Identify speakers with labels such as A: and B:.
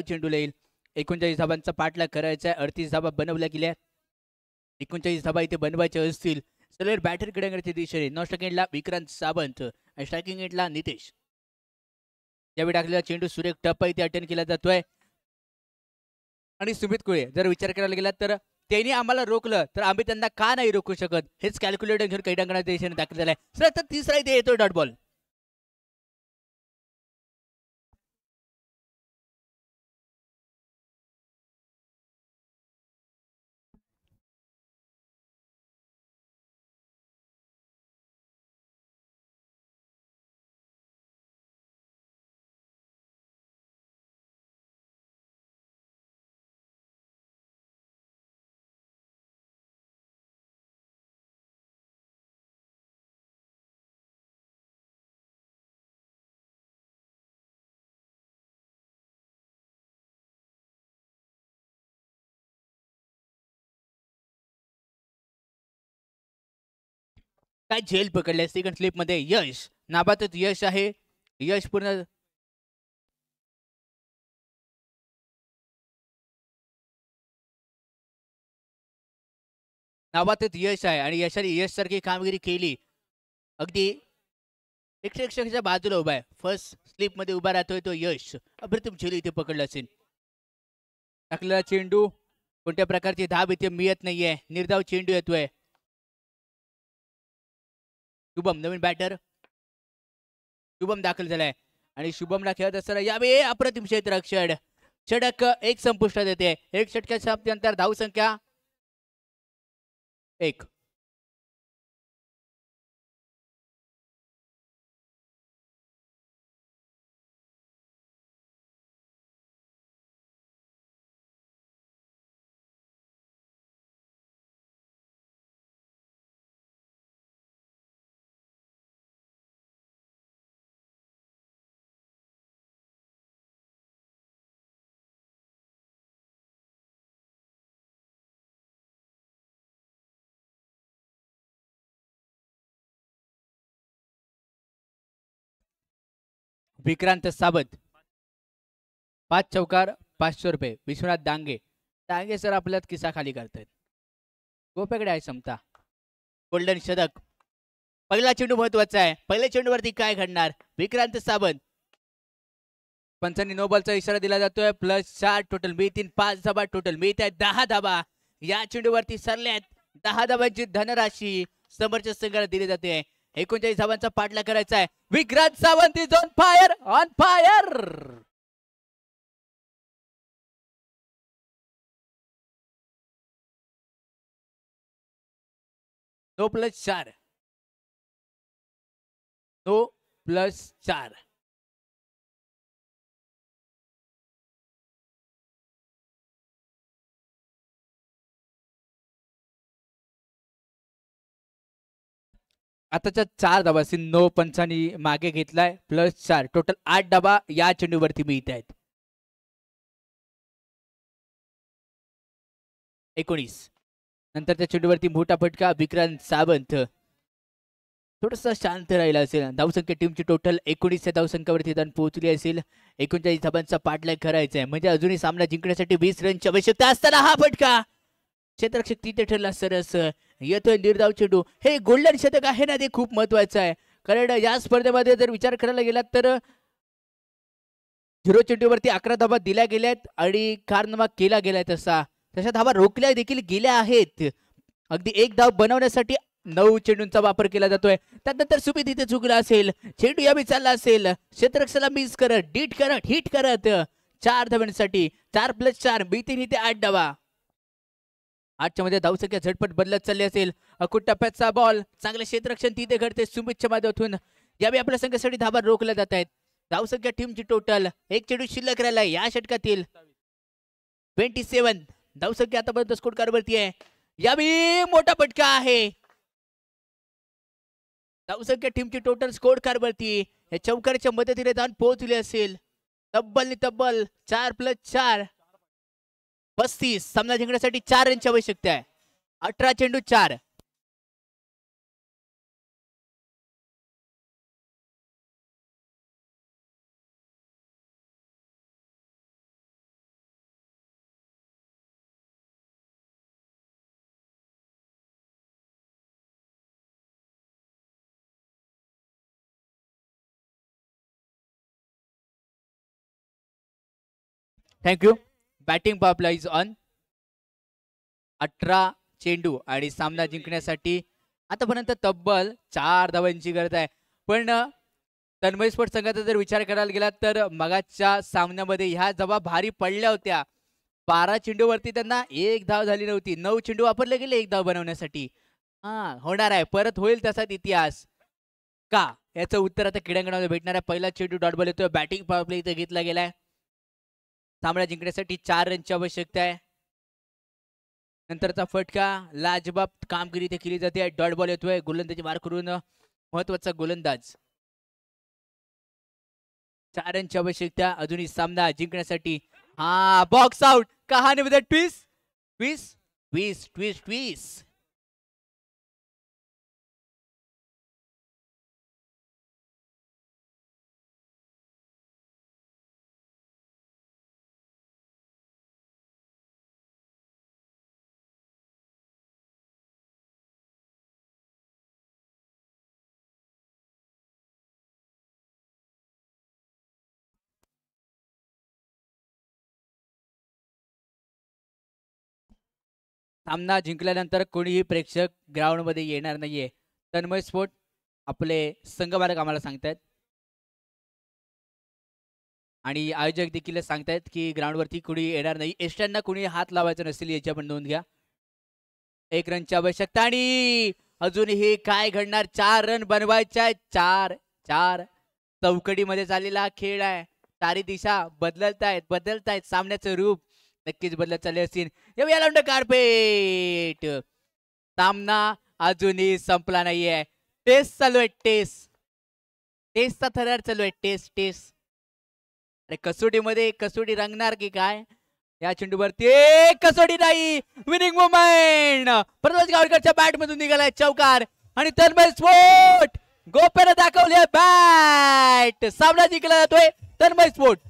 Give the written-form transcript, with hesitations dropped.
A: चेंडूला येईल. 39 धाबांचा पाठलाग करायचा आहे. 38 धाबा बनवल्या गेल्या. 39 धाबा इथे बनवायच्या असतील. सलर बॅटर कडे दिशेने 9 सेकंडला विक्रांत सावंत आणि स्ट्रायकिंग एंडला नितेश. यावेळी टाकलेला चेंडू सुरेख टप्पा इथे अटेंड केला जातोय. आणि सुमित कुळे जर विचार करायला गेला तर त्यांनी आम्हाला रोखलं तर आम्ही त्यांना का नाही रोखू शकत, हेच कॅल्क्युलेटर घेऊन काही डांगणाच्या दिशेने दाखल झालाय. सर तर तिसरा इथे येतोय डॉट बॉल. काय झेल पकडले सेकंड स्लिप मध्ये यश नाबातच यश आहे. यश पूर्ण नावातच यश आहे आणि यशाने यश सारखी कामगिरी केली. अगदी प्रेक्षकाच्या बाजूला उभा आहे. फर्स्ट स्लिप मध्ये उभा राहतोय तो यश. अप्रतिम झेल इथे पकडला असेल. टाकलेला चेंडू कोणत्या प्रकारची धाब इथे मिळत नाहीये. निर्धाव चेंडू येतोय. शुभम नवीन बॅटर. शुभम दाखल झालाय आणि शुभमला खेळत असताना यावे अप्रतिम क्षेत्ररक्षण. षटक एक संपुष्टात येते. एक षटकाच्या समाप्तीनंतर धाव संख्या 1. विक्रांत सावंत 5 चौकार 500 रुपये. विश्वनाथ डांगे. डांगे सर आपल्यात किस्सा खाली करतायत. गोप्याकडे आहे समता. गोल्डन शतक. पहिला चेंडू महत्वाचा आहे. पहिल्या चेंडूवरती काय घडणार. विक्रांत सावंत. पंचांनी नो बॉलचा इशारा दिला जातोय. +4 टोटल मिळतील. 5 धाबा टोटल मिळत आहेत. 10 धाबा या चेंडूवरती सरल्यात. 10 धाबांची धनराशी समोरच्या संघाला दिली जाते. 39 धाबांचा पाठलाग करायचा आहे. Vikrant Sawant is on fire. On fire. No +4. No +4. आताच्या 4 धाबांनी नो पंचांनी मागे घेतलाय. +4 टोटल 8 धाबा या चेंडूवरती मिळत आहेत. 19 नंतरच्या चेंडूवरती मोठा फटका. विक्रांत सावंत थोडस शांत राहिला असेल. धावसंख्या टीमची टोटल 19 धावसंख्यावरती जाऊन पोहोचली असेल. 39 धाबांचा पाठलाग करायचा आहे म्हणजे अजूनही सामना जिंकण्यासाठी 20 रनची आवश्यकता असताना हा फटका क्षेत्ररक्षक तिथे ठरला. सरस येतोय निर्धाव चेंडू. हे गोल्डन शतक आहे ना, ते खूप महत्वाचं आहे. कारण या स्पर्धेमध्ये जर विचार करायला गेलात तर 0 चेंडूवरती 11 धाबा दिल्या गेल्यात आणि कारनामा केला गेलाय. तशा धाबा रोखल्या देखील गेल्या आहेत. अगदी एक धाव बनवण्यासाठी 9 चेंडूंचा वापर केला जातोय. त्यानंतर सुमित इथे चुकला असेल. चेंडू यावी चालला असेल. क्षेत्ररक्षकाला मिस करत डीट करत हिट करत 4 धावांसाठी 4+4 मिळतील इथे 8 धावा. 8च्या मध्ये धावसंख्या झटपट बदलत चालली असेल. अकुट टप्प्याचा बॉल चांगले क्षेत्ररक्षण तिथे घडते सुमितच्या माध्यमातून. यावेळी आपल्या संघासाठी धाबा रोखल्या जात आहेत. धावसंख्या टीमची टोटल एक चेंडू शिल्लक राहिला या षटकातील. 27 धावसंख्या आतापर्यंत स्कोर कारवरती आहे. यावेळी मोठा फटका आहे. धावसंख्या टीमची टोटल स्कोर कारवरती या चौकाराच्या मदतीने जाऊन पोहोचली असेल. तब्बल 4+4 35. सामना जिंकण्यासाठी 4 रनची आवश्यकता आहे. 18 चेंडू 4. Thank you. Batting power play is on. 18 चेंडू आणि सामना जिंकण्यासाठी आतापर्यंत तब्बल 4 धावांची गरज आहे. पण तन्मय स्पोर्ट्स संघाचा जर विचार करायला गेला तर मगाच्या सामन्यामध्ये ह्या जबा भारी पडल्या होत्या. 12 चेंडूवरती त्यांना 1 धाव झाली नव्हती. 9 चेंडू वापरले गेले 1 धाव बनवण्यासाठी. होणार आहे, परत होईल तसाच इतिहास का? याचं उत्तर आता क्रीडांगणामध्ये भेटणार आहे. पहिला चेंडू डॉट बॉल येतोय. बॅटिंग पॉवर प्ले इथे घेतला गेलाय. सामना जिंकण्यासाठी 4 रनची आवश्यकता आहे. नंतरचा फटका, लाजबाब कामगिरी इथे केली जाते. डॉट बॉल येतोय. गोलंदाजी मार करून महत्वाचा गोलंदाज. 4 रनची आवश्यकता अजूनही सामना जिंकण्यासाठी. Box out. कहाणी with twist twist twist twist twist. सामना जिंकल्यानंतर कोणीही प्रेक्षक ग्राउंड मध्ये येणार नाहीये. तन्मय स्पोर्ट आपले संघमालक आम्हाला सांगतायत आणि आयोजक देखील सांगतायत की ग्राउंड वरती कोणी येणार नाही. एस्ट्यांना कोणी हात लावायचं नसेल याची आपण नोंद घ्या. 1 रनची आवश्यकता आणि अजूनही काय घडणार? 4 रन बनवायच्या. 4 चौकडीमध्ये चाललेला खेळ आहे. सारी दिशा बदलतायत सामन्याचं रूप नक्कीच बदलत चालले असतील. येऊया कार्पेट. सामना अजूनही संपला नाहीये. टेस्ट चालू आहे. टेस्टचा थरार चालू आहे. टेस्ट. अरे कसोटीमध्ये कसोटी रंगणार की काय? या चेंडूवरती कसोटी नाही. विनिंग मोमेंट प्रथमेश गावकरच्या बॅट मधून निघालाय चौकार आणि तन्मय स्पोर्ट गोप्याने दाखवली बॅट. सामना जिंकला जातोय तन्मय स्पोर्ट.